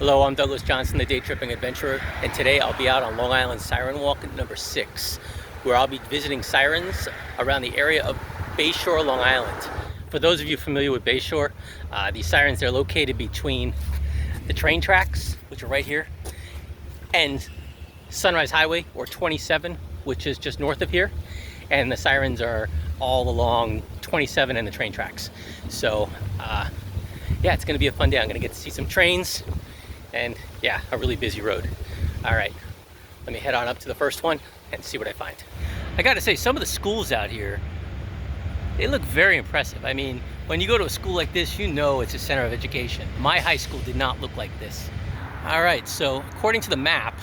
Hello, I'm Douglas Johnson, the Day Tripping Adventurer, and today I'll be out on Long Island Siren Walk number 6, where I'll be visiting sirens around the area of Bayshore Long Island. For those of you familiar with Bayshore, these sirens, they're located between the train tracks, which are right here, and Sunrise Highway, or 27, which is just north of here, and the sirens are all along 27 and the train tracks. So yeah, it's gonna be a fun day. I'm gonna get to see some trains and yeah, a really busy road. All right, let me head on up to the first one and see what I find. I gotta say, some of the schools out here, they look very impressive. I mean, when you go to a school like this, you know it's a center of education. My high school did not look like this. All right, so according to the map,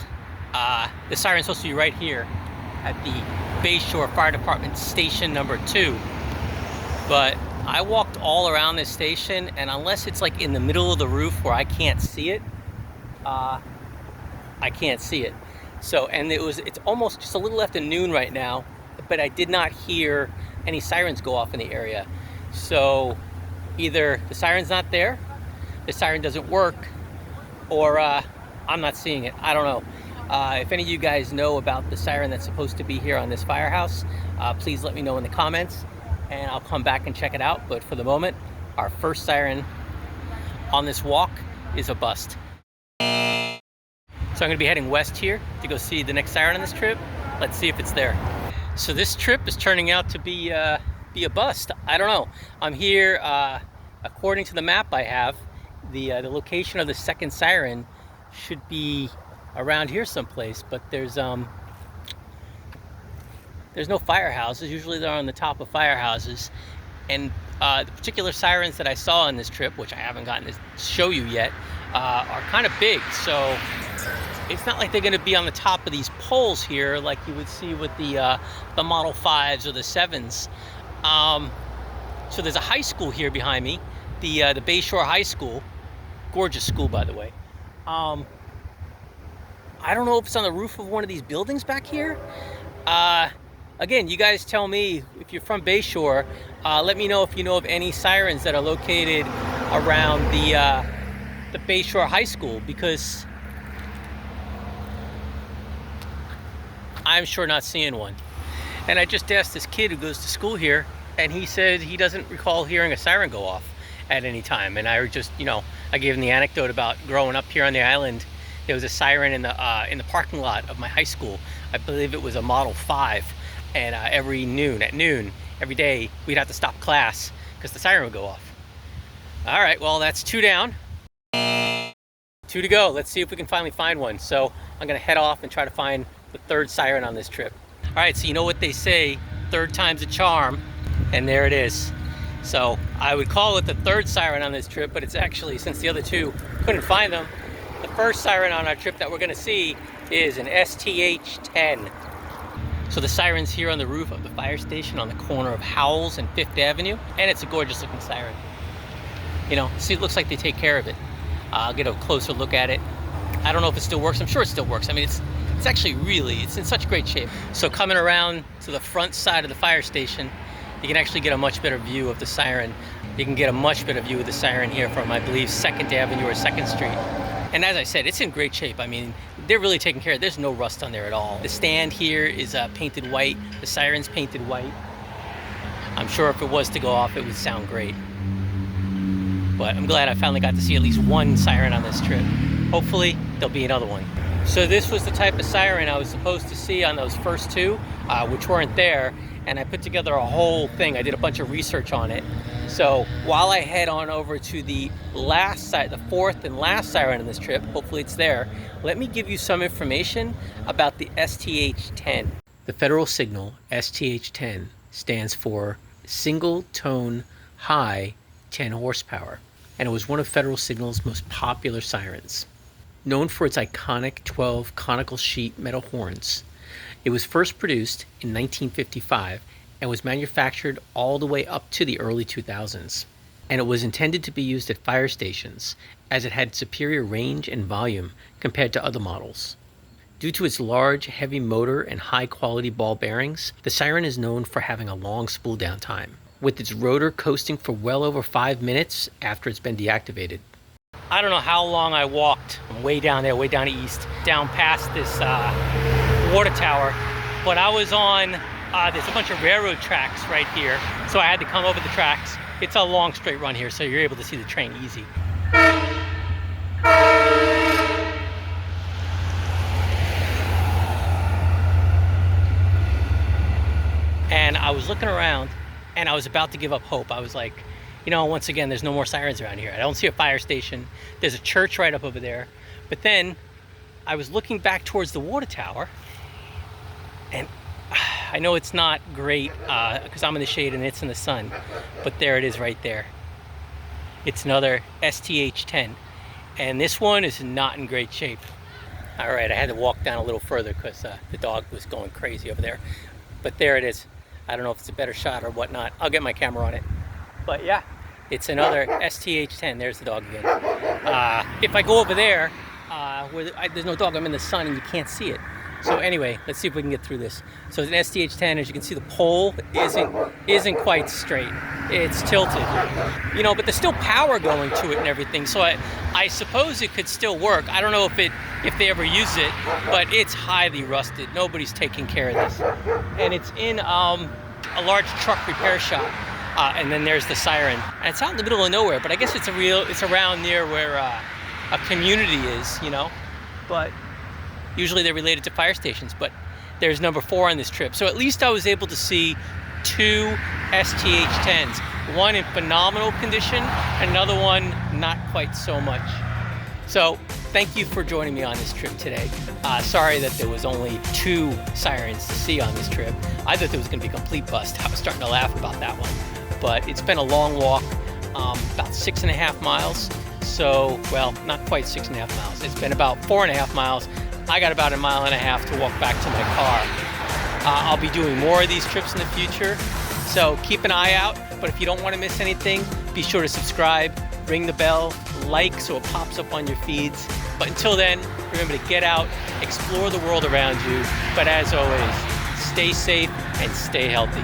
the siren's supposed to be right here at the Bayshore Fire Department Station number 2. But I walked all around this station, and unless it's like in the middle of the roof where I can't see it, I can't see it. So, and it's almost just a little after noon right now, but I did not hear any sirens go off in the area. So either the siren's not there, the siren doesn't work, or I'm not seeing it. I don't know. If any of you guys know about the siren that's supposed to be here on this firehouse, please let me know in the comments and I'll come back and check it out. But for the moment, our first siren on this walk is a bust. So I'm gonna be heading west here to go see the next siren on this trip. Let's see if it's there. So this trip is turning out to be a bust. I don't know. I'm here, according to the map I have, the location of the second siren should be around here someplace, but there's no firehouses. Usually they're on the top of firehouses, and the particular sirens that I saw on this trip, which I haven't gotten to show you yet, are kind of big. So it's not like they're going to be on the top of these poles here like you would see with the Model 5s or the 7s. So there's a high school here behind me, the Bayshore High School. Gorgeous school, by the way. I don't know if it's on the roof of one of these buildings back here. Again, you guys tell me if you're from Bayshore. Let me know if you know of any sirens that are located around the Bayshore High School, because I'm sure not seeing one. And I just asked this kid who goes to school here, and he said he doesn't recall hearing a siren go off at any time. And I just, I gave him the anecdote about growing up here on the island. There was a siren in the parking lot of my high school. I believe it was a Model 5, and at noon, every day, we'd have to stop class because the siren would go off. All right, well, that's 2 down. 2 to go. Let's see if we can finally find one. So I'm gonna head off and try to find the 3rd siren on this trip. All right, so you know what they say, 3rd time's a charm, and there it is. So I would call it the 3rd siren on this trip, but it's actually, since the other 2 couldn't find them, the first siren on our trip that we're gonna see is an STH-10. So the siren's here on the roof of the fire station on the corner of Howells and 5th Avenue, and it's a gorgeous looking siren. See, it looks like they take care of it. I'll get a closer look at it. I don't know if it still works. I'm sure it still works. I mean, it's actually it's in such great shape. So coming around to the front side of the fire station, you can actually get a much better view of the siren. You can get a much better view of the siren here from, I believe, 2nd Avenue or 2nd Street. And as I said, it's in great shape. I mean, they're really taking care of it. There's no rust on there at all. The stand here is painted white. The siren's painted white. I'm sure if it was to go off, it would sound great. But I'm glad I finally got to see at least one siren on this trip. Hopefully, there'll be another one. So this was the type of siren I was supposed to see on those first 2, which weren't there. And I put together a whole thing. I did a bunch of research on it. So while I head on over to the last the 4th and last siren on this trip, hopefully it's there, let me give you some information about the STH-10. The federal signal STH-10 stands for Single Tone High 10 Horsepower, and it was one of Federal Signal's most popular sirens. Known for its iconic 12 conical sheet metal horns, it was first produced in 1955 and was manufactured all the way up to the early 2000s. And it was intended to be used at fire stations as it had superior range and volume compared to other models. Due to its large, heavy motor and high-quality ball bearings, the siren is known for having a long spool-down time, with its rotor coasting for well over 5 minutes after it's been deactivated. I don't know how long I walked. I'm way down there, way down east, down past this water tower. But I was on, there's a bunch of railroad tracks right here, so I had to come over the tracks. It's a long straight run here, so you're able to see the train easy. And I was looking around, and I was about to give up hope. I was like, you know, once again, there's no more sirens around here. I don't see a fire station. There's a church right up over there. But then I was looking back towards the water tower, and I know it's not great because I'm in the shade and it's in the sun, but there it is right there. It's another STH-10, and this one is not in great shape. All right, I had to walk down a little further because the dog was going crazy over there. But there it is. I don't know if it's a better shot or whatnot. I'll get my camera on it. But yeah, it's another STH-10. There's the dog again. If I go over there, where there's no dog, I'm in the sun and you can't see it. So anyway, let's see if we can get through this. So it's an STH-10. As you can see, the pole isn't quite straight. It's tilted, you know, but there's still power going to it and everything. So I suppose it could still work. I don't know if they ever use it, but it's highly rusted. Nobody's taking care of this. And it's in a large truck repair shop. And then there's the Siren. And it's out in the middle of nowhere, but I guess it's around near where a community is, you know. But usually they're related to fire stations, but there's number 4 on this trip. So at least I was able to see 2 STH-10s. One in phenomenal condition, another one not quite so much. So thank you for joining me on this trip today. Sorry that there was only 2 sirens to see on this trip. I thought there was going to be a complete bust. I was starting to laugh about that one. But it's been a long walk, about 6.5 miles. So, well, not quite 6.5 miles. It's been about 4.5 miles. I got about 1.5 miles to walk back to my car. I'll be doing more of these trips in the future, so keep an eye out. But if you don't want to miss anything, be sure to subscribe, ring the bell, like so it pops up on your feeds. But until then, remember to get out, explore the world around you. But as always, stay safe and stay healthy.